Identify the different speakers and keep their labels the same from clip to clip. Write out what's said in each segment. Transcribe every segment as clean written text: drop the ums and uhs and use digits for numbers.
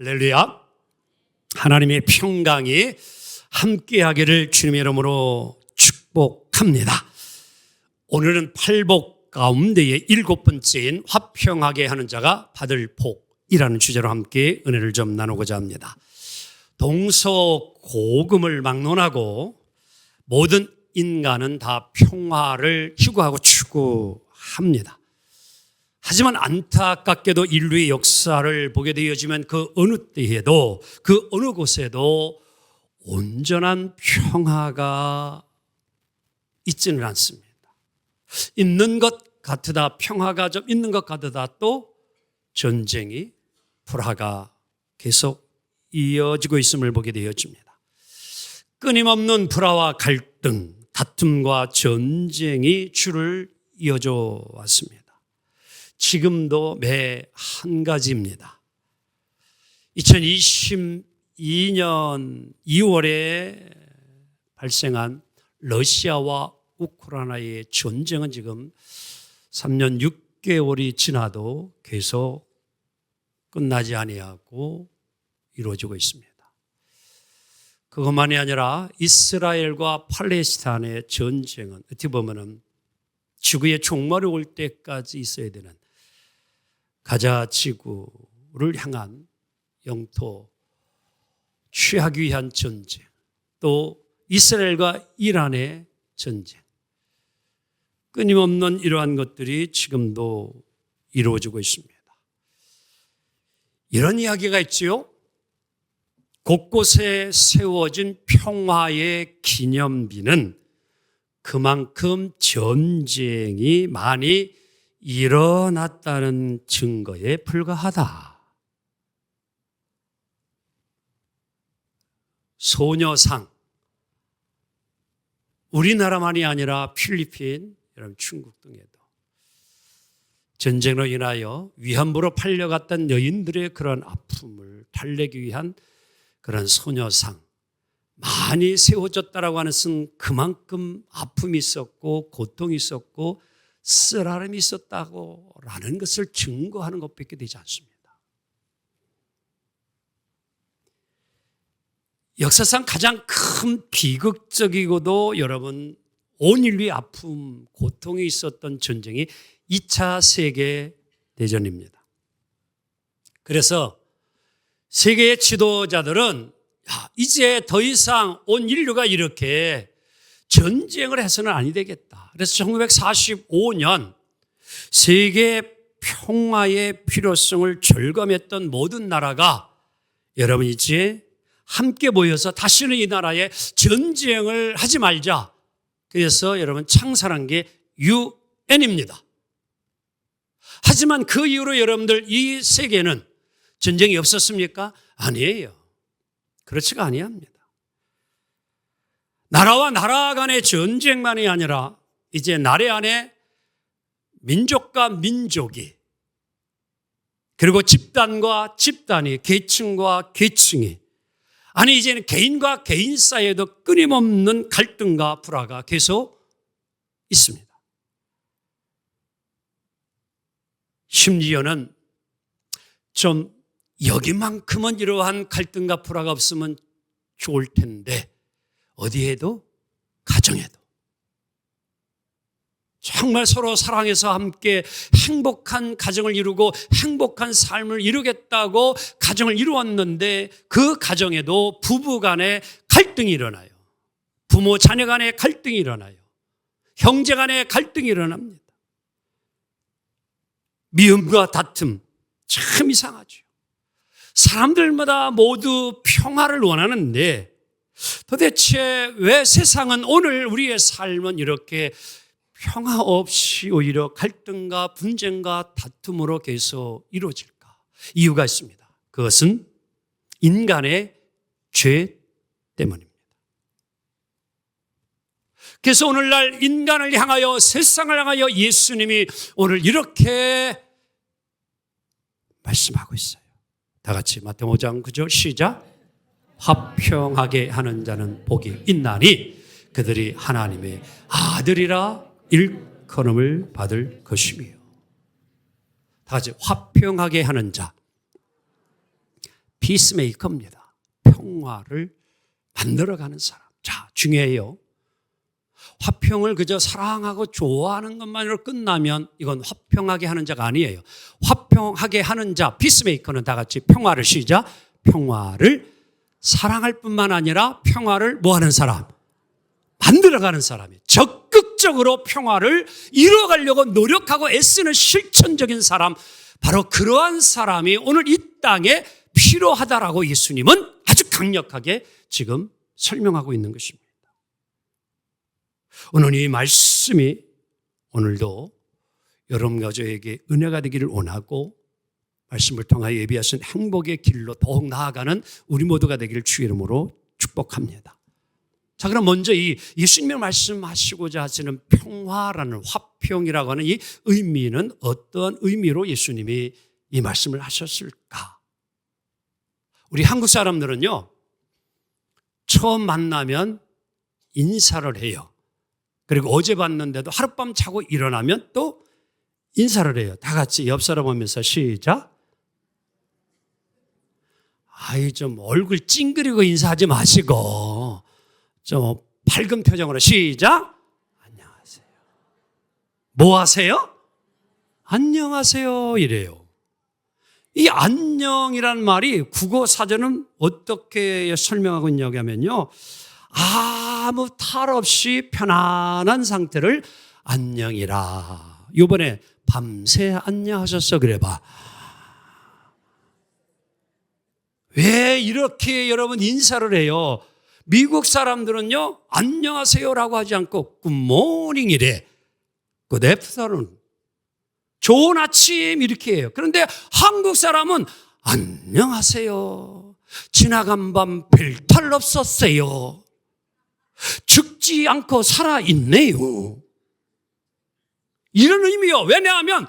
Speaker 1: 할렐루야. 하나님의 평강이 함께하기를 주님의 이름으로 축복합니다. 오늘은 팔복 가운데의 7번째인 화평하게 하는 자가 받을 복이라는 주제로 함께 은혜를 좀 나누고자 합니다. 동서고금을 막론하고 모든 인간은 다 평화를 희구하고 추구합니다. 하지만 안타깝게도 인류의 역사를 보게 되어지면 그 어느 때에도 그 어느 곳에도 온전한 평화가 있지는 않습니다. 있는 것 같으다 평화가 좀 있는 것 같으다 또 전쟁이 불화가 계속 이어지고 있음을 보게 되어집니다. 끊임없는 불화와 갈등, 다툼과 전쟁이 줄을 이어져 왔습니다. 지금도 매 한 가지입니다. 2022년 2월에 발생한 러시아와 우크라이나의 전쟁은 지금 3년 6개월이 지나도 계속 끝나지 아니하고 이루어지고 있습니다. 그것만이 아니라 이스라엘과 팔레스타인의 전쟁은 어떻게 보면은 지구의 종말이 올 때까지 있어야 되는 가자 지구를 향한 영토 취하기 위한 전쟁, 또 이스라엘과 이란의 전쟁, 끊임없는 이러한 것들이 지금도 이루어지고 있습니다. 이런 이야기가 있지요. 곳곳에 세워진 평화의 기념비는 그만큼 전쟁이 많이 일어났다는 증거에 불과하다. 소녀상, 우리나라만이 아니라 필리핀, 중국 등에도 전쟁으로 인하여 위안부로 팔려갔던 여인들의 그런 아픔을 달래기 위한 그런 소녀상 많이 세워졌다라고 하는 것은 그만큼 아픔이 있었고 고통이 있었고 쓰라림이 있었다고라는 것을 증거하는 것밖에 되지 않습니다. 역사상 가장 큰 비극적이고도 여러분 온 인류의 아픔, 고통이 있었던 전쟁이 2차 세계대전입니다. 그래서 세계의 지도자들은 이제 더 이상 온 인류가 이렇게 전쟁을 해서는 아니 되겠다. 그래서 1945년 세계 평화의 필요성을 절감했던 모든 나라가 여러분 이제 함께 모여서 다시는 이 나라에 전쟁을 하지 말자. 그래서 여러분 창설한 게 UN입니다. 하지만 그 이후로 여러분들 이 세계는 전쟁이 없었습니까? 아니에요. 그렇지가 아니합니다. 나라와 나라 간의 전쟁만이 아니라 이제 나라 안에 민족과 민족이 그리고 집단과 집단이 계층과 계층이 아니 이제는 개인과 개인 사이에도 끊임없는 갈등과 불화가 계속 있습니다. 심지어는 좀 여기만큼은 이러한 갈등과 불화가 없으면 좋을 텐데 어디에도 가정에도 정말 서로 사랑해서 함께 행복한 가정을 이루고 행복한 삶을 이루겠다고 가정을 이루었는데 그 가정에도 부부 간에 갈등이 일어나요. 부모 자녀 간에 갈등이 일어나요. 형제 간에 갈등이 일어납니다. 미움과 다툼 참 이상하죠. 사람들마다 모두 평화를 원하는데 도대체 왜 세상은 오늘 우리의 삶은 이렇게 평화 없이 오히려 갈등과 분쟁과 다툼으로 계속 이루어질까? 이유가 있습니다. 그것은 인간의 죄 때문입니다. 그래서 오늘날 인간을 향하여 세상을 향하여 예수님이 오늘 이렇게 말씀하고 있어요. 다 같이 마태복음 5장 9절 시작. 화평하게 하는 자는 복이 있나니 그들이 하나님의 아들이라 일컬음을 받을 것이며. 다 같이 화평하게 하는 자. 피스메이커입니다. 평화를 만들어가는 사람. 자, 중요해요. 화평을 그저 사랑하고 좋아하는 것만으로 끝나면 이건 화평하게 하는 자가 아니에요. 화평하게 하는 자, 피스메이커는 다 같이 평화를 시작. 평화를 사랑할 뿐만 아니라 평화를 뭐 하는 사람? 만들어가는 사람이에요. 적극적으로 평화를 이루어가려고 노력하고 애쓰는 실천적인 사람, 바로 그러한 사람이 오늘 이 땅에 필요하다라고 예수님은 아주 강력하게 지금 설명하고 있는 것입니다. 오늘 이 말씀이 오늘도 여러분과 저에게 은혜가 되기를 원하고 말씀을 통하여 예비하신 행복의 길로 더욱 나아가는 우리 모두가 되기를 주의 이름으로 축복합니다. 자, 그럼 먼저 이 예수님의 말씀하시고자 하시는 평화라는 화평이라고 하는 이 의미는 어떤 의미로 예수님이 이 말씀을 하셨을까? 우리 한국 사람들은요, 처음 만나면 인사를 해요. 그리고 어제 봤는데도 하룻밤 자고 일어나면 또 인사를 해요. 다 같이 옆 사람 보면서 시작. 아이, 좀 얼굴 찡그리고 인사하지 마시고 좀 밝은 표정으로 시작. 안녕하세요. 뭐 하세요? 안녕하세요 이래요. 이 안녕이란 말이 국어 사전은 어떻게 설명하고 있냐고 하면요, 아무 탈 없이 편안한 상태를 안녕이라. 이번에 밤새 안녕하셨어 그래 봐. 왜 이렇게 여러분 인사를 해요? 미국 사람들은요, 안녕하세요라고 하지 않고 굿모닝이래. 굿애프터눈. 좋은 아침 이렇게 해요. 그런데 한국 사람은 안녕하세요. 지나간 밤 별탈 없었어요. 죽지 않고 살아있네요. 이런 의미요. 왜냐하면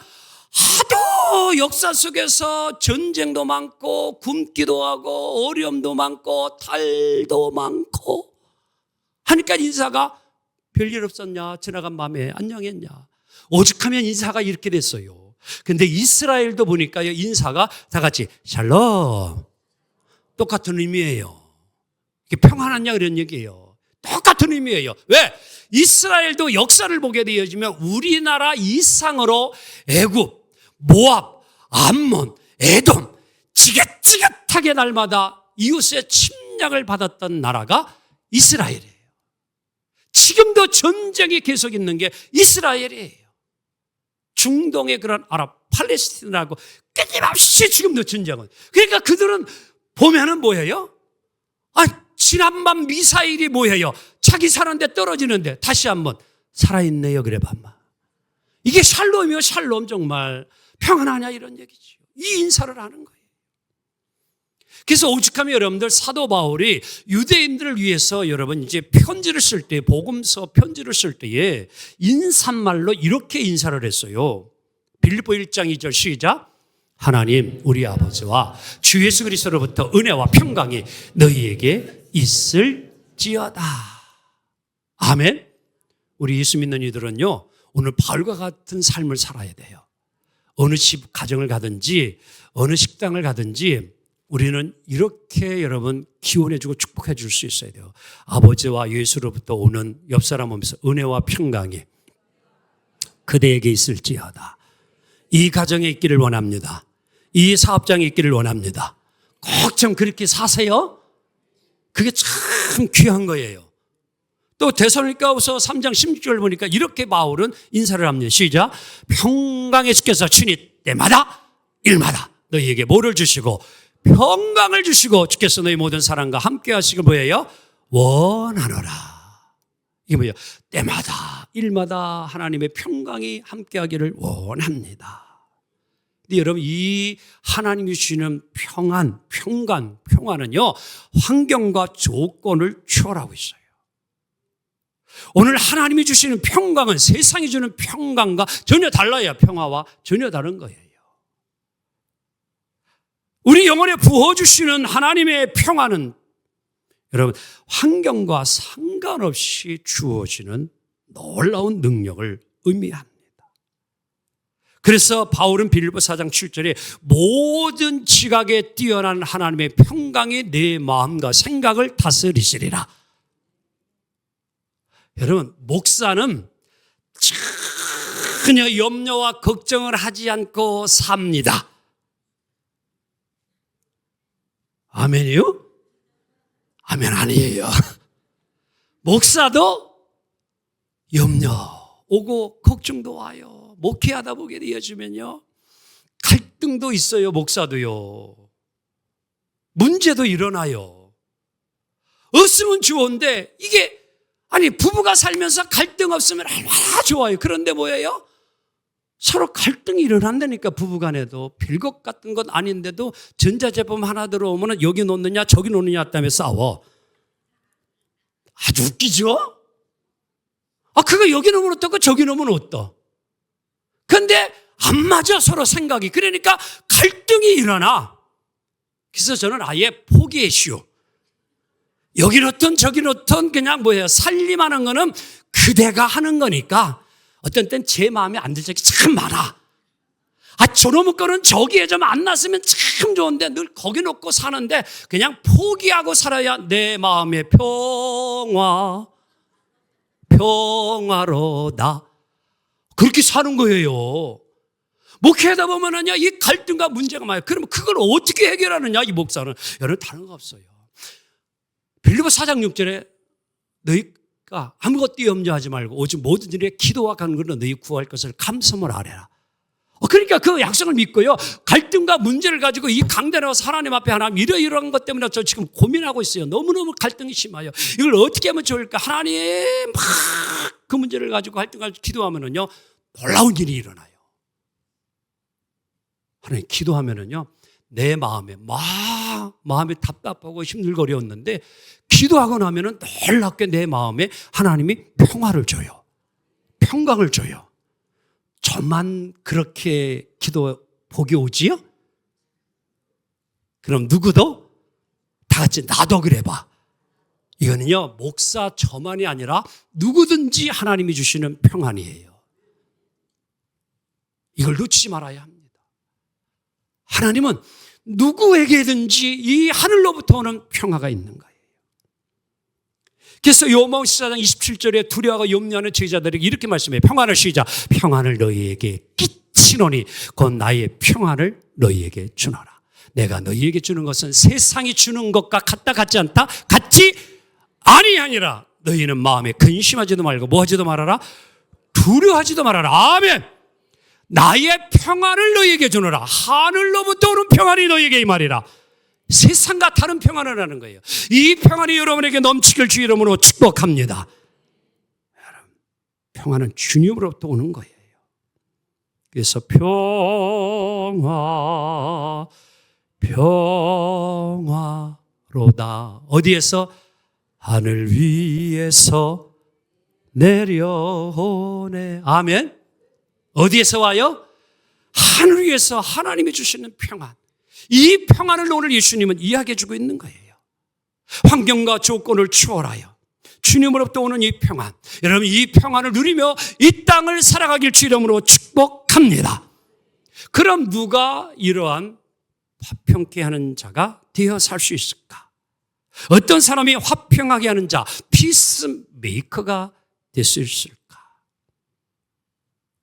Speaker 1: 하도 역사 속에서 전쟁도 많고 굶기도 하고 어려움도 많고 탈도 많고 하니까 인사가 별일 없었냐? 지나간 밤에 안녕했냐? 오죽하면 인사가 이렇게 됐어요. 근데 이스라엘도 보니까요, 인사가 다 같이 샬롬. 똑같은 의미예요. 이게 평안하냐 이런 얘기예요. 똑같은 의미예요. 왜? 이스라엘도 역사를 보게 되어지면 우리나라 이상으로 애굽, 모압, 암몬, 에돔 지긋지긋하게 날마다 이웃의 침략을 받았던 나라가 이스라엘이에요. 지금도 전쟁이 계속 있는 게 이스라엘이에요. 중동의 그런 아랍, 팔레스티나하고 끊임없이 지금도 전쟁은. 그러니까 그들은 보면은 뭐예요? 지난밤 미사일이 뭐예요? 자기 사는데 떨어지는데 다시 한번 살아있네요 그래 봐마. 이게 샬롬이요 샬롬. 정말 평안하냐 이런 얘기죠. 이 인사를 하는 거예요. 그래서 오죽하면 여러분들 사도 바울이 유대인들을 위해서 여러분 이제 편지를 쓸 때, 복음서 편지를 쓸 때에 인사말로 이렇게 인사를 했어요. 빌립보 1장 2절 시작. 하나님 우리 아버지와 주 예수 그리스도로부터 은혜와 평강이 너희에게 있을지어다. 아멘. 우리 예수 믿는 이들은요, 오늘 바울과 같은 삶을 살아야 돼요. 어느 집 가정을 가든지 어느 식당을 가든지 우리는 이렇게 여러분 기원해주고 축복해 줄 수 있어야 돼요. 아버지와 예수로부터 오는 옆 사람 보면서 은혜와 평강이 그대에게 있을지어다. 이 가정에 있기를 원합니다. 이 사업장에 있기를 원합니다. 꼭 좀 그렇게 사세요. 그게 참 귀한 거예요. 또 데살로니가후서 3장 16절 보니까 이렇게 바울은 인사를 합니다. 시작. 평강의 주께서 친히 때마다 일마다 너희에게 뭐를 주시고 평강을 주시고 주께서 너희 모든 사람과 함께 하시길 뭐예요? 원하노라. 이게 뭐예요? 때마다 일마다 하나님의 평강이 함께 하기를 원합니다. 근데 여러분 이 하나님이 주시는 평안은요 환경과 조건을 초월하고 있어요. 오늘 하나님이 주시는 평강은 세상이 주는 평강과 전혀 달라요. 평화와 전혀 다른 거예요. 우리 영혼에 부어주시는 하나님의 평안은 여러분 환경과 상관없이 주어지는 놀라운 능력을 의미합니다. 그래서 바울은 빌립보 4장 7절에 모든 지각에 뛰어난 하나님의 평강이 내 마음과 생각을 다스리시리라. 여러분, 목사는 전혀 염려와 걱정을 하지 않고 삽니다. 아멘이요? 아멘 아니에요. 목사도 염려 오고 걱정도 와요. 목회하다 보게 되어지면요, 갈등도 있어요. 목사도요, 문제도 일어나요. 없으면 좋은데 이게 부부가 살면서 갈등 없으면 얼마나 좋아요. 그런데 뭐예요? 서로 갈등이 일어난다니까. 부부간에도 별것 같은 건 아닌데도 전자제품 하나 들어오면 여기 놓느냐 저기 놓느냐 때문에 싸워. 아주 웃기죠? 그거 여기 놓으면 어떻고 저기 놓으면 어떠? 근데 안 맞아, 서로 생각이. 그러니까 갈등이 일어나. 그래서 저는 아예 포기했슈. 여기 놓든 저기 놓든 그냥 살림하는 거는 그대가 하는 거니까. 어떤 땐 제 마음에 안 들 적이 참 많아. 저놈의 거는 저기에 좀 안 났으면 참 좋은데 늘 거기 놓고 사는데 그냥 포기하고 살아야 내 마음의 평화로다. 그렇게 사는 거예요. 목회하다 보면은요, 이 갈등과 문제가 많아요. 그러면 그걸 어떻게 해결하느냐, 이 목사는. 여러분, 다른 거 없어요. 빌립보 4장 6절에 너희가 아무것도 염려하지 말고 오직 모든 일에 기도와 간구로 너희 구할 것을 감사함을 아뢰라. 그러니까 그 약속을 믿고요, 갈등과 문제를 가지고 이 강단에 와서 하나님 앞에 하나님 이러이러한 것 때문에 저 지금 고민하고 있어요. 너무너무 갈등이 심해요. 이걸 어떻게 하면 좋을까? 하나님 막 그 문제를 가지고 갈등을 기도하면은요, 놀라운 일이 일어나요. 하나님 기도하면은요, 내 마음이 답답하고 힘들거렸는데 기도하고 나면은 놀랍게 내 마음에 하나님이 평화를 줘요. 평강을 줘요. 저만 그렇게 기도 복이 오지요? 그럼 누구도 다 같이 나도 그래봐. 이거는요, 목사 저만이 아니라 누구든지 하나님이 주시는 평안이에요. 이걸 놓치지 말아야 합니다. 하나님은 누구에게든지 이 하늘로부터 오는 평화가 있는 거예요. 그래서 요한복음 14장 27절에 두려워하고 염려하는 제자들에게 이렇게 말씀해요. 평안을 쉬자. 평안을 너희에게 끼치노니 곧 나의 평안을 너희에게 주노라. 내가 너희에게 주는 것은 세상이 주는 것과 같다 같지 않다? 같지 아니하니라. 너희는 마음에 근심하지도 말고 뭐 하지도 말아라? 두려워하지도 말아라. 아멘. 나의 평안을 너희에게 주노라. 하늘로부터 오는 평안이 너희에게 임하리라. 세상과 다른 평안을 하는 거예요. 이 평안이 여러분에게 넘치길 주 이름으로 축복합니다. 여러분, 평안은 주님으로부터 오는 거예요. 그래서 평화로다. 어디에서? 하늘 위에서 내려오네. 아멘. 어디에서 와요? 하늘 위에서 하나님이 주시는 평안. 이 평안을 오늘 예수님은 이야기해 주고 있는 거예요. 환경과 조건을 추월하여 주님으로부터 오는 이 평안. 여러분, 이 평안을 누리며 이 땅을 살아가길 주 이름으로 축복합니다. 그럼 누가 이러한 화평케 하는 자가 되어 살 수 있을까? 어떤 사람이 화평하게 하는 자, 피스메이커가 될 수 있을까?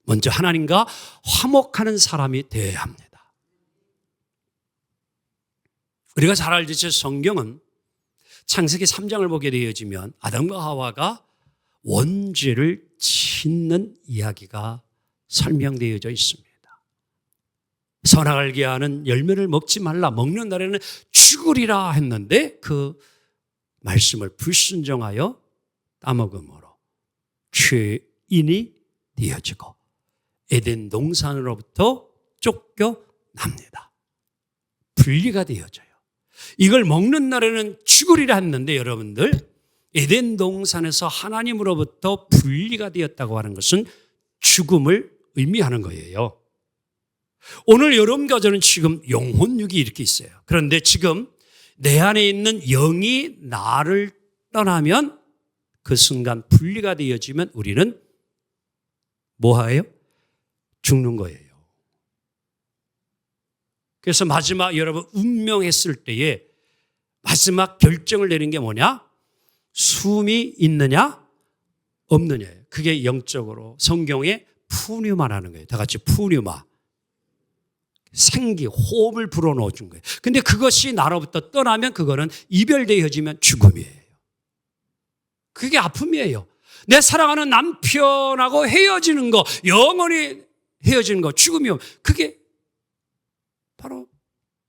Speaker 1: 먼저 하나님과 화목하는 사람이 되어야 합니다. 우리가 잘 알듯이 성경은 창세기 3장을 보게 되어지면 아담과 하와가 원죄를 짓는 이야기가 설명되어져 있습니다. 선악을 알게 하는 열매를 먹지 말라, 먹는 날에는 죽으리라 했는데 그 말씀을 불순종하여 따먹음으로 죄인이 되어지고 에덴 동산으로부터 쫓겨납니다. 분리가 되어져요. 이걸 먹는 날에는 죽으리라 했는데 여러분들, 에덴 동산에서 하나님으로부터 분리가 되었다고 하는 것은 죽음을 의미하는 거예요. 오늘 여러분과 저는 지금 영혼육이 이렇게 있어요. 그런데 지금 내 안에 있는 영이 나를 떠나면 그 순간 분리가 되어지면 우리는 뭐예요? 죽는 거예요. 그래서 마지막 여러분 운명했을 때에 마지막 결정을 내린 게 뭐냐? 숨이 있느냐 없느냐예요. 그게 영적으로 성경에 푸뉴마라는 거예요. 다 같이 푸뉴마. 생기, 호흡을 불어넣어 준 거예요. 근데 그것이 나로부터 떠나면 그거는 이별되어지면 죽음이에요. 그게 아픔이에요. 내 사랑하는 남편하고 헤어지는 거, 영원히 헤어지는 거, 죽음이요. 그게 바로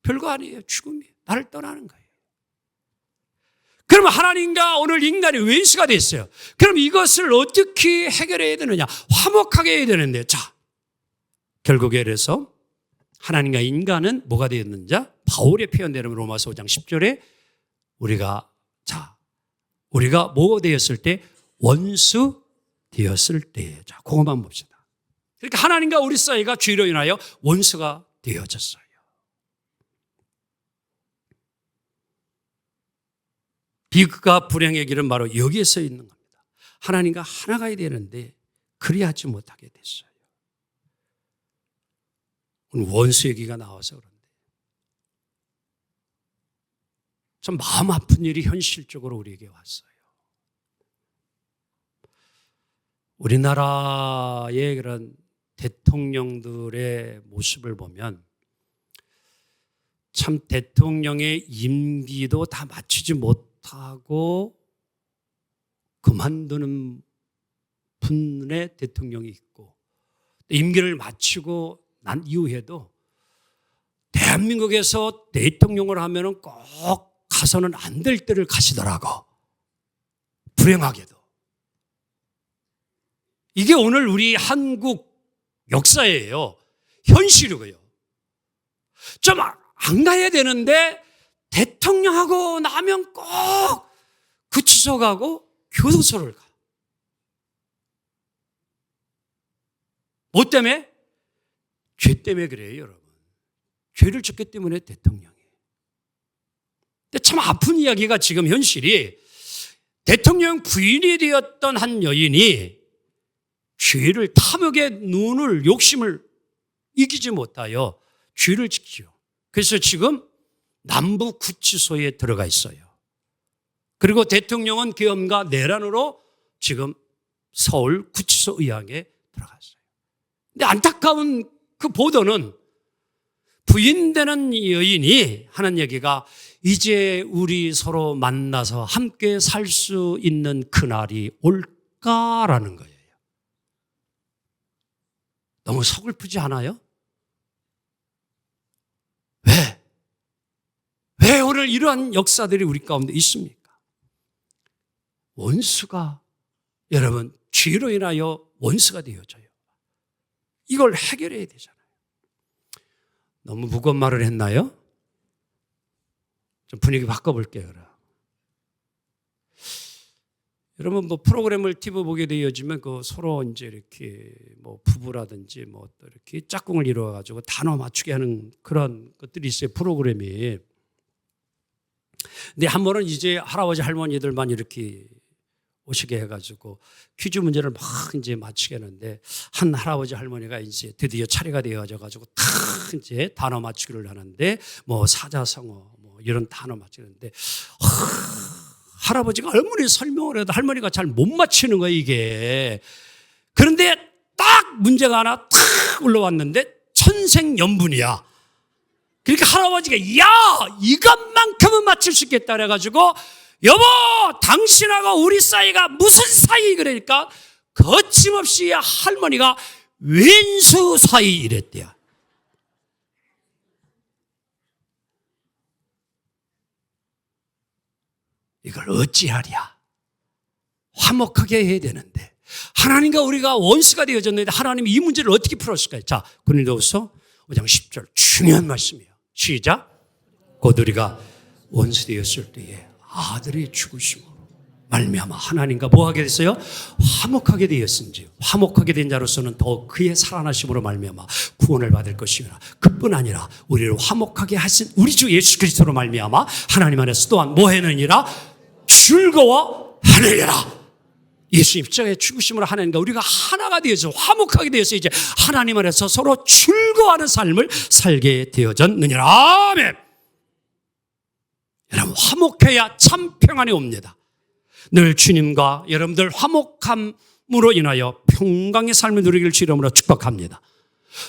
Speaker 1: 별거 아니에요. 죽음이에요. 나를 떠나는 거예요. 그러면 하나님과 오늘 인간이 왼수가 됐어요. 그럼 이것을 어떻게 해결해야 되느냐? 화목하게 해야 되는데, 자, 결국에 그래서 하나님과 인간은 뭐가 되었는지 바울의 표현대로 로마서 5장 10절에 우리가 뭐 되었을 때? 원수 되었을 때. 자, 그것만 봅시다. 그러니까 하나님과 우리 사이가 죄로 인하여 원수가 되어졌어요. 비극과 불행의 길은 바로 여기에서 있는 겁니다. 하나님과 하나가 해야 되는데 그리하지 못하게 됐어요. 오늘 원수 얘기가 나와서 그런데 참 마음 아픈 일이 현실적으로 우리에게 왔어요. 우리나라의 그런 대통령들의 모습을 보면 참 대통령의 임기도 다 마치지 못하고 그만두는 분의 대통령이 있고 임기를 마치고 난 이후에도 대한민국에서 대통령을 하면은 꼭 가서는 안 될 때를 가시더라고. 불행하게도. 이게 오늘 우리 한국 역사예요. 현실이고요. 좀 안 가야 되는데 대통령하고 나면 꼭 구치소 가고 교도소를 가. 뭐 때문에? 죄 때문에 그래요, 여러분. 죄를 졌기 때문에 대통령이. 근데 참 아픈 이야기가 지금 현실이 대통령 부인이 되었던 한 여인이 죄를 탐욕의 눈을 욕심을 이기지 못하여 죄를 짓지요. 그래서 지금 남부 구치소에 들어가 있어요. 그리고 대통령은 계엄과 내란으로 지금 서울 구치소 의학에 들어갔어요. 근데 안타까운 그 보도는 부인되는 여인이 하는 얘기가 이제 우리 서로 만나서 함께 살 수 있는 그날이 올까라는 거예요. 너무 서글프지 않아요? 왜 오늘 이러한 역사들이 우리 가운데 있습니까? 원수가 여러분 죄로 인하여 원수가 되어져요. 이걸 해결해야 되잖아요. 너무 무거운 말을 했나요? 좀 분위기 바꿔볼게요. 그럼. 여러분 뭐 프로그램을 TV 보게 되어지면 그 서로 이제 이렇게 뭐 부부라든지 뭐 또 이렇게 짝꿍을 이루어 가지고 단어 맞추게 하는 그런 것들이 있어요. 프로그램이. 근데 한 번은 이제 할아버지 할머니들만 이렇게 오시게 해가지고 퀴즈 문제를 막 이제 맞추게 하는데 한 할아버지 할머니가 이제 드디어 차례가 되어가지고 탁 이제 단어 맞추기를 하는데 뭐 사자성어 뭐 이런 단어 맞추는데 할아버지가 할머니 설명을 해도 할머니가 잘 못 맞히는 거예요, 이게. 그런데 딱 문제가 하나 탁 올라왔는데 천생연분이야. 그러니까 할아버지가 야 이것만큼은 맞출 수 있겠다 그래가지고 여보 당신하고 우리 사이가 무슨 사이 그러니까 거침없이 할머니가 왼수 사이 이랬대요. 이걸 어찌하랴. 화목하게 해야 되는데 하나님과 우리가 원수가 되어졌는데 하나님이 이 문제를 어떻게 풀었을까요? 자, 고린도후서 5장 10절 중요한 말씀이에요. 시작. 곧 우리가 원수 되었을 때에 아들이 죽으심으로 말미암아 하나님과 뭐하게 됐어요? 화목하게 되었은지 화목하게 된 자로서는 더 그의 살아나심으로 말미암아 구원을 받을 것이라. 그뿐 아니라 우리를 화목하게 하신 우리 주 예수 그리스도로 말미암아 하나님 안에서 또한 뭐 하느니라? 즐거워하느니라. 예수님 십자가의 죽으심으로 하나님과 우리가 하나가 되어서 화목하게 되어서 이제 하나님 안에서 서로 즐거워하는 삶을 살게 되어졌느니라. 아멘. 여러분, 화목해야 참 평안이 옵니다. 늘 주님과 여러분들 화목함으로 인하여 평강의 삶을 누리길 주 이름으로 축복합니다.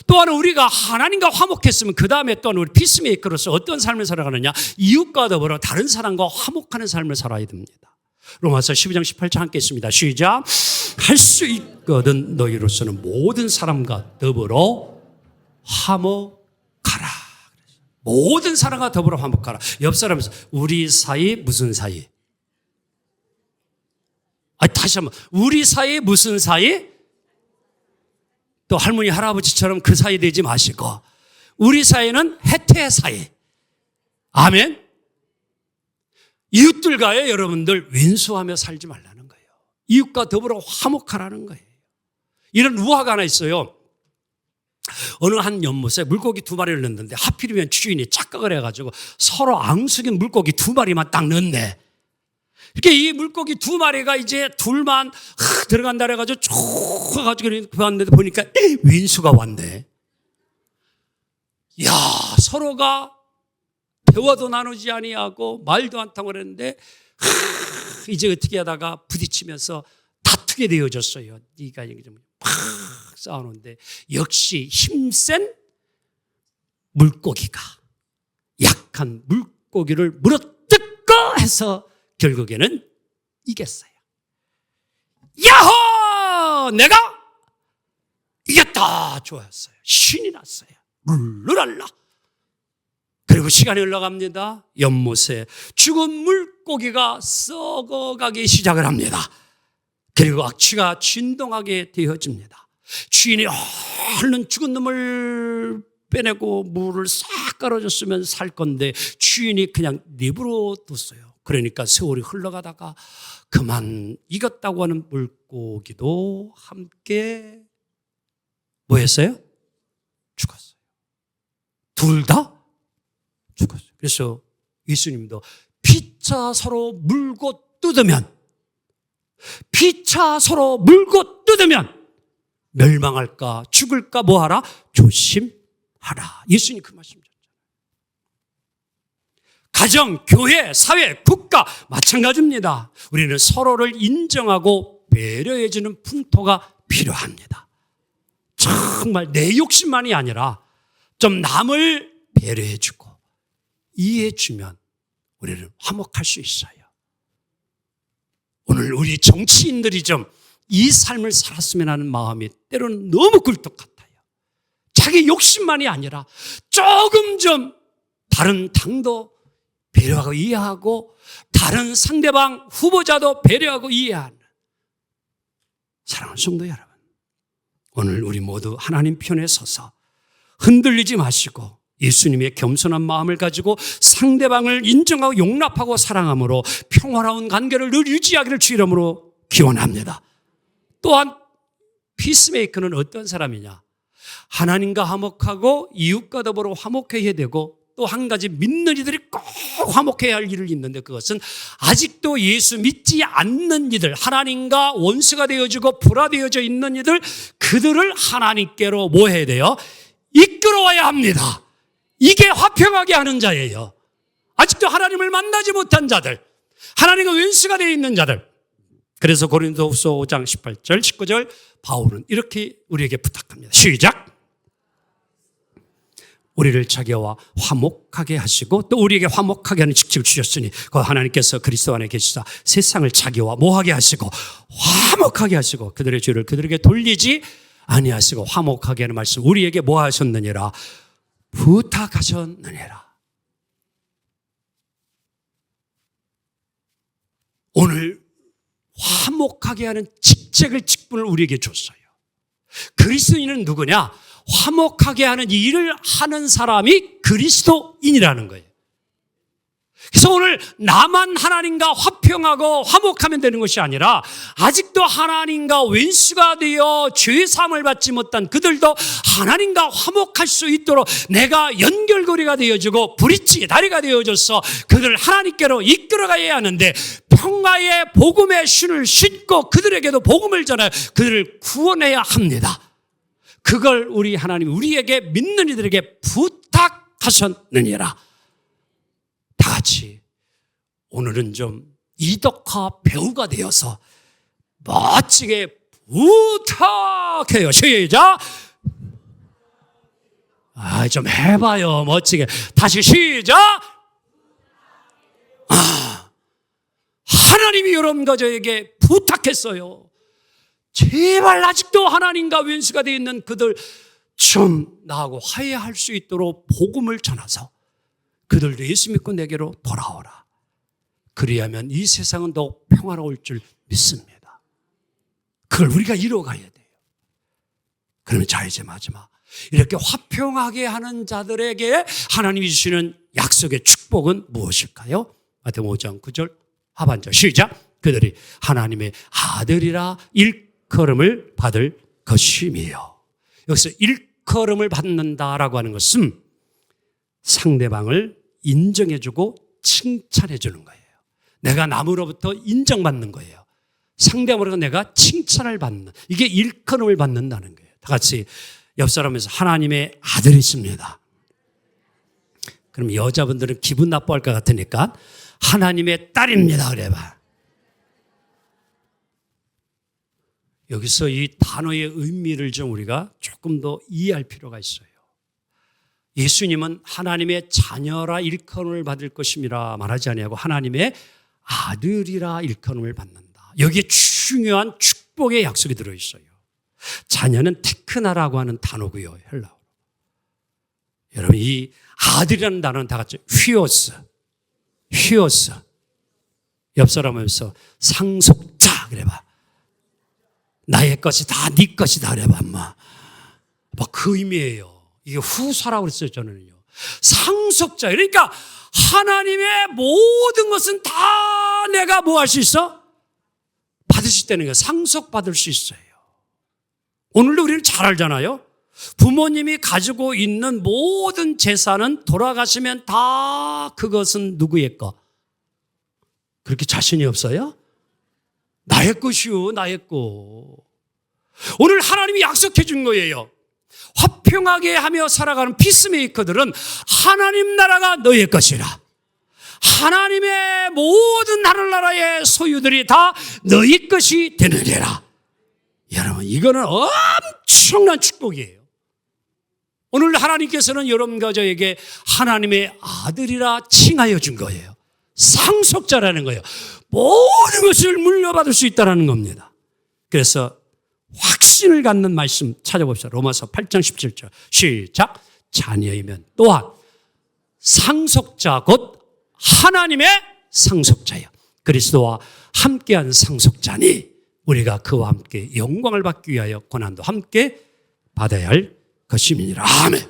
Speaker 1: 또한 우리가 하나님과 화목했으면 그 다음에 또한 우리 피스메이커로서 어떤 삶을 살아가느냐, 이웃과 더불어 다른 사람과 화목하는 삶을 살아야 됩니다. 로마서 12장 18절 함께 있습니다. 시작. 할 수 있거든 너희로서는 모든 사람과 더불어 화목하라. 모든 사람과 더불어 화목하라. 옆 사람에서 우리 사이 무슨 사이? 다시 한번, 우리 사이 무슨 사이? 또 할머니 할아버지처럼 그 사이 되지 마시고 우리 사이는 해태 사이. 아멘. 이웃들과의 여러분들 윈수하며 살지 말라는 거예요. 이웃과 더불어 화목하라는 거예요. 이런 우화가 하나 있어요. 어느 한 연못에 물고기 2마리를 넣는데 하필이면 주인이 착각을 해가지고 서로 앙숙인 물고기 2마리만 딱 넣네. 이렇게 이 물고기 2마리가 이제 둘만 들어간다 그래가지고 쭉 가가지고 봤는데 보니까 윈수가 왔네. 야, 서로가 대화도 나누지 아니하고 말도 안 통을 했는데 이제 어떻게 하다가 부딪히면서 다투게 되어졌어요. 네가 이게 좀 막 싸우는데 역시 힘센 물고기가 약한 물고기를 물어뜯고 해서 결국에는 이겼어요. 야호! 내가 이겼다! 좋았어요. 신이 났어요. 룰루랄라. 그리고 시간이 흘러갑니다. 연못에 죽은 물고기가 썩어가기 시작을 합니다. 그리고 악취가 진동하게 되어집니다. 주인이 얼른 죽은 놈을 빼내고 물을 싹 깔아줬으면 살 건데 주인이 그냥 내버려 뒀어요. 그러니까 세월이 흘러가다가 그만 익었다고 하는 물고기도 함께 뭐 했어요? 죽었어요. 둘 다 죽었어요. 그래서 예수님도 피차 서로 물고 뜯으면 멸망할까 죽을까 뭐하라? 조심하라. 예수님 그 말씀 줬잖아요. 가정, 교회, 사회, 국가 마찬가지입니다. 우리는 서로를 인정하고 배려해주는 풍토가 필요합니다. 정말 내 욕심만이 아니라 좀 남을 배려해주고 이해해주면 우리는 화목할 수 있어요. 오늘 우리 정치인들이 좀 이 삶을 살았으면 하는 마음이 때로는 너무 굴뚝 같아요. 자기 욕심만이 아니라 조금 좀 다른 당도 배려하고 이해하고 다른 상대방 후보자도 배려하고 이해하는 사랑하는 성도 여러분, 오늘 우리 모두 하나님 편에 서서 흔들리지 마시고 예수님의 겸손한 마음을 가지고 상대방을 인정하고 용납하고 사랑함으로 평화로운 관계를 늘 유지하기를 주 이름으로 기원합니다. 또한 피스메이커는 어떤 사람이냐? 하나님과 화목하고 이웃과 더불어 화목해야 되고 또 한 가지 믿는 이들이 꼭 화목해야 할 일을 있는데 그것은 아직도 예수 믿지 않는 이들, 하나님과 원수가 되어지고 불화되어져 있는 이들, 그들을 하나님께로 뭐 해야 돼요? 이끌어와야 합니다. 이게 화평하게 하는 자예요. 아직도 하나님을 만나지 못한 자들, 하나님과 원수가 되어 있는 자들. 그래서 고린도후서 5장 18절 19절 바울은 이렇게 우리에게 부탁합니다. 시작. 우리를 자기와 화목하게 하시고 또 우리에게 화목하게 하는 직책을 주셨으니 그 하나님께서 그리스도 안에 계시사 세상을 자기와 뭐하게 하시고 화목하게 하시고 그들의 죄를 그들에게 돌리지 아니하시고 화목하게 하는 말씀 우리에게 뭐 하셨느니라? 부탁하셨느니라. 오늘 화목하게 하는 직분을 우리에게 줬어요. 그리스도인은 누구냐? 화목하게 하는 일을 하는 사람이 그리스도인이라는 거예요. 그래서 오늘 나만 하나님과 화평하고 화목하면 되는 것이 아니라 아직도 하나님과 왼수가 되어 죄사함을 받지 못한 그들도 하나님과 화목할 수 있도록 내가 연결고리가 되어지고 브릿지 다리가 되어져서 그들을 하나님께로 이끌어가야 하는데, 평화의 복음의 신을 싣고 그들에게도 복음을 전하여 그들을 구원해야 합니다. 그걸 우리 하나님이 우리에게 믿는 이들에게 부탁하셨느니라. 다 같이 오늘은 좀 이덕화 배우가 되어서 멋지게 부탁해요. 시작. 좀 해봐요. 멋지게. 다시 시작. 하나님이 여러분과 저에게 부탁했어요. 제발 아직도 하나님과 왼수가 되어 있는 그들 좀 나하고 화해할 수 있도록 복음을 전하서 그들도 예수 믿고 내게로 돌아오라. 그리하면 이 세상은 더욱 평화로울 줄 믿습니다. 그걸 우리가 이루어가야 돼요. 그러면 자, 이제 마지막 이렇게 화평하게 하는 자들에게 하나님이 주시는 약속의 축복은 무엇일까요? 마태복음 5장 9절 하반절 시작. 그들이 하나님의 아들이라 일컬음을 받을 것이며. 여기서 일컬음을 받는다라고 하는 것은 상대방을 인정해주고 칭찬해주는 거예요. 내가 남으로부터 인정받는 거예요. 상대방으로 내가 칭찬을 받는, 이게 일컬음을 받는다는 거예요. 다 같이 옆 사람에서 하나님의 아들이십니다. 그럼 여자분들은 기분 나빠할 것 같으니까 하나님의 딸입니다 그래봐. 여기서 이 단어의 의미를 좀 우리가 조금 더 이해할 필요가 있어요. 예수님은 하나님의 자녀라 일컬음을 받을 것임이라 말하지 아니하고 하나님의 아들이라 일컬음을 받는다. 여기에 중요한 축복의 약속이 들어있어요. 자녀는 테크나라고 하는 단어고요, 헬라어로. 여러분, 이 아들이라는 단어는 다 같이 휘오스. 옆 사람하면서 상속자 그래봐. 나의 것이다, 네 것이다 그래봐, 엄마. 그 의미예요. 이게 후사라고 그랬어요, 저는요. 상속자. 그러니까 하나님의 모든 것은 다 내가 뭐 할 수 있어? 받을 수 있다는 거예요. 상속받을 수 있어요. 오늘도 우리는 잘 알잖아요. 부모님이 가지고 있는 모든 재산은 돌아가시면 다 그것은 누구의 거? 그렇게 자신이 없어요? 나의 것이요, 나의 거. 오늘 하나님이 약속해 준 거예요. 화평하게 하며 살아가는 피스메이커들은 하나님 나라가 너의 것이라. 하나님의 모든 하늘나라의 소유들이 다 너의 것이 되느니라. 여러분, 이거는 엄청난 축복이에요. 오늘 하나님께서는 여러분과 저에게 하나님의 아들이라 칭하여 준 거예요. 상속자라는 거예요. 모든 것을 물려받을 수 있다는 겁니다. 그래서 확신을 갖는 말씀 찾아봅시다. 로마서 8장 17절 시작. 자녀이면 또한 상속자 곧 하나님의 상속자요 그리스도와 함께한 상속자니 우리가 그와 함께 영광을 받기 위하여 고난도 함께 받아야 할 것임이니라. 아멘.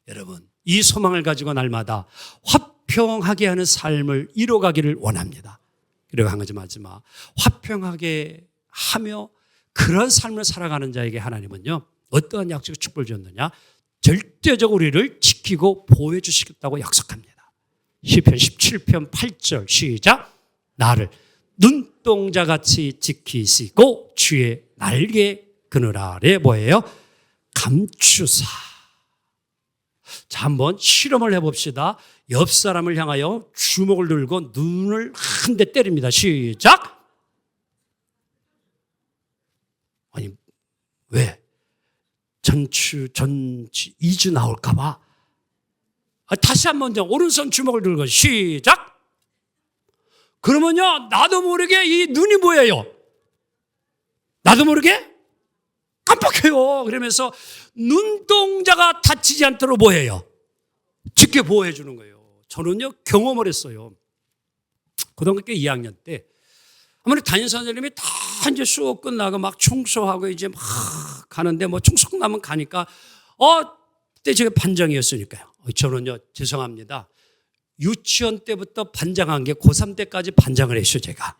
Speaker 1: 여러분, 이 소망을 가지고 날마다 화평하게 하는 삶을 이뤄가기를 원합니다. 그리고 한 가지 마지막, 화평하게 하며 그런 삶을 살아가는 자에게 하나님은요, 어떠한 약속의 축복을 주었느냐? 절대적으로 우리를 지키고 보호해 주시겠다고 약속합니다. 시편 17편 8절 시작. 나를 눈동자같이 지키시고 주의 날개 그늘 아래 뭐예요? 감추사. 자, 한번 실험을 해봅시다. 옆 사람을 향하여 주먹을 들고 눈을 한 대 때립니다. 시작. 아니, 왜? 전치 2주 나올까봐. 다시 한번 오른손 주먹을 들고 시작. 그러면요, 나도 모르게 이 눈이 뭐예요? 나도 모르게 깜빡해요. 그러면서 눈동자가 다치지 않도록 뭐예요? 쉽게 보호해 주는 거예요. 저는요, 경험을 했어요. 고등학교 2학년 때 아무래도 담임 선생님이 다 이제 수업 끝나고 막 청소하고 이제 막 가는데 뭐 청소 나면 가니까 그때 제가 반장이었으니까요. 저는요, 죄송합니다. 유치원 때부터 반장한 게 고3 때까지 반장을 했죠, 제가.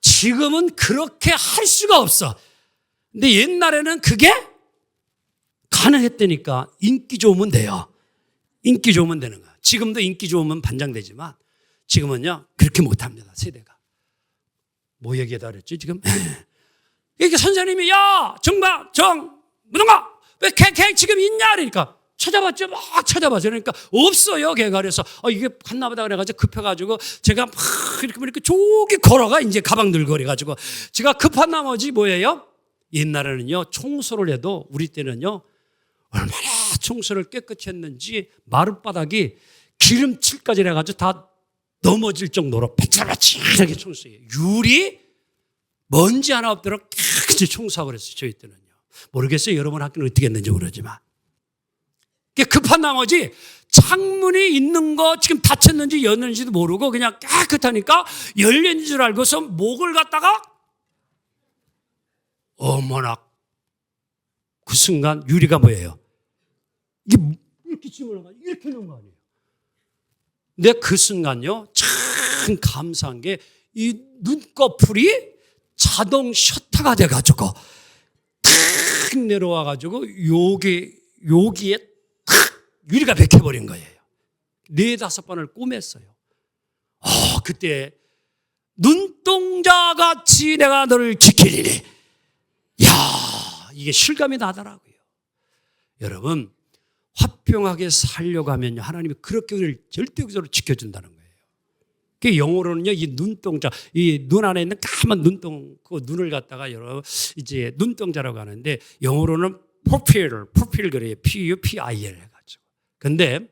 Speaker 1: 지금은 그렇게 할 수가 없어. 근데 옛날에는 그게 가능했다니까. 인기 좋으면 돼요. 인기 좋으면 되는 거야. 지금도 인기 좋으면 반장되지만 지금은요, 그렇게 못합니다, 세대가. 뭐 얘기하다 그랬지, 지금? 이렇게 선생님이, 야, 무동가, 왜 걔 지금 있냐? 그러니까 찾아봤죠, 막 찾아봤죠. 그러니까 없어요, 걔가. 그래서 이게 갔나보다 그래가지고 급해가지고 제가 막 이렇게 저기 걸어가, 이제 가방 들고 그래가지고 제가 급한 나머지 뭐예요? 옛날에는요, 청소를 해도 우리 때는요, 얼마나 청소를 깨끗이 했는지 마룻바닥이 기름칠까지 해가지고 다 넘어질 정도로 바짝바짝하게 청소해요. 유리 먼지 하나 없도록 깨끗이 청소하고 그랬어요, 저희 때는요. 모르겠어요, 여러분 학교는 어떻게 했는지 모르지만. 급한 나머지 창문이 있는 거 지금 닫혔는지 열렸는지도 모르고 그냥 깨끗하니까 열린 줄 알고서 목을 갖다가, 어머나, 그 순간 유리가 뭐예요? 이게 이렇게 집어넣어가지고 이렇게 넣은 거 아니에요? 근데 그 순간요, 참 감사한 게 이 눈꺼풀이 자동 셔터가 돼가지고 탁 내려와가지고 여기에 탁 유리가 박혀버린 거예요. 4-5번을 꼬맸어요. 그때 눈동자같이 내가 너를 지키리니, 야, 이게 실감이 나더라고요. 여러분, 화평하게 살려고 하면 하나님이 그렇게 우리를 절대적으로 지켜준다는 거예요. 그 영어로는요, 이 눈동자, 이 눈 안에 있는 까만 그 눈을 갖다가 이제 눈동자라고 하는데, 영어로는 pupil 그래요. PUPIL 해가지고. 근데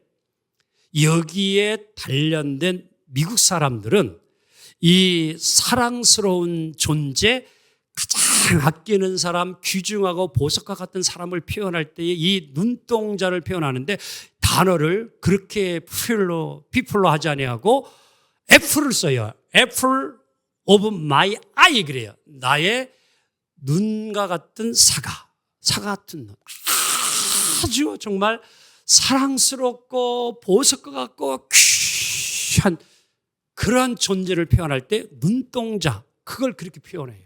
Speaker 1: 여기에 단련된 미국 사람들은 이 사랑스러운 존재, 가장 아끼는 사람, 귀중하고 보석과 같은 사람을 표현할 때에 이 눈동자를 표현하는데 단어를 그렇게 피플로 하지 아니하고 애플을 써요. 애플 오브 마이 아이 그래요. 나의 눈과 같은 사과 같은 눈. 아주 정말 사랑스럽고 보석과 같고 귀한 그러한 존재를 표현할 때 눈동자, 그걸 그렇게 표현해요.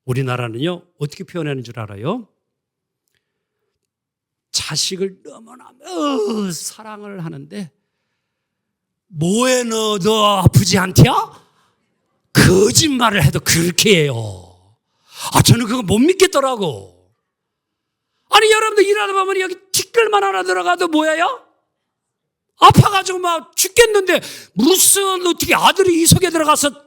Speaker 1: 우리나라는요, 어떻게 표현하는 줄 알아요? 자식을 너무나 사랑을 하는데 뭐에 넣어도 아프지 않대요? 거짓말을 해도 그렇게 해요. 저는 그거 못 믿겠더라고. 아니, 여러분들 일하다 보면 여기 티끌만 하나 들어가도 뭐예요? 아파가지고 막 죽겠는데 무슨 어떻게 아들이 이 속에 들어가서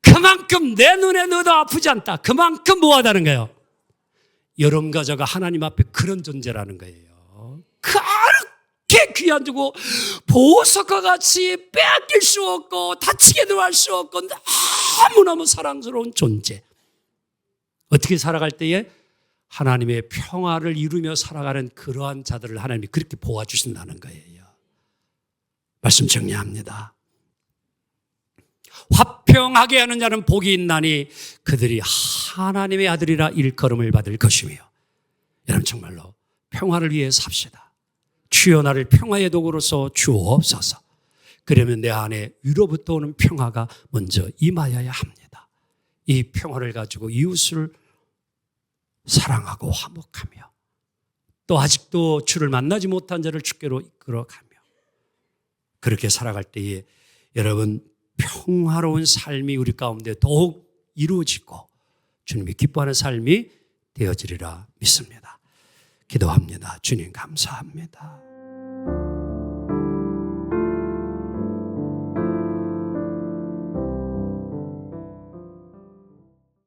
Speaker 1: 그만큼 내 눈에 넣어도 아프지 않다. 그만큼 뭐하다는 거예요? 여러분과 저가 하나님 앞에 그런 존재라는 거예요. 그렇게 귀한주고 보석과 같이 빼앗길 수 없고 다치게도 할 수 없고 너무너무 사랑스러운 존재. 어떻게 살아갈 때에 하나님의 평화를 이루며 살아가는 그러한 자들을 하나님이 그렇게 보아주신다는 거예요. 말씀 정리합니다. 화평하게 하는 자는 복이 있나니 그들이 하나님의 아들이라 일컬음을 받을 것이며. 여러분, 정말로 평화를 위해 삽시다. 주여 나를 평화의 도구로서 주옵소서. 그러면 내 안에 위로부터 오는 평화가 먼저 임하여야 합니다. 이 평화를 가지고 이웃을 사랑하고 화목하며 또 아직도 주를 만나지 못한 자를 주께로 이끌어가며 그렇게 살아갈 때에 여러분, 평화로운 삶이 우리 가운데 더욱 이루어지고 주님이 기뻐하는 삶이 되어지리라 믿습니다. 기도합니다. 주님 감사합니다.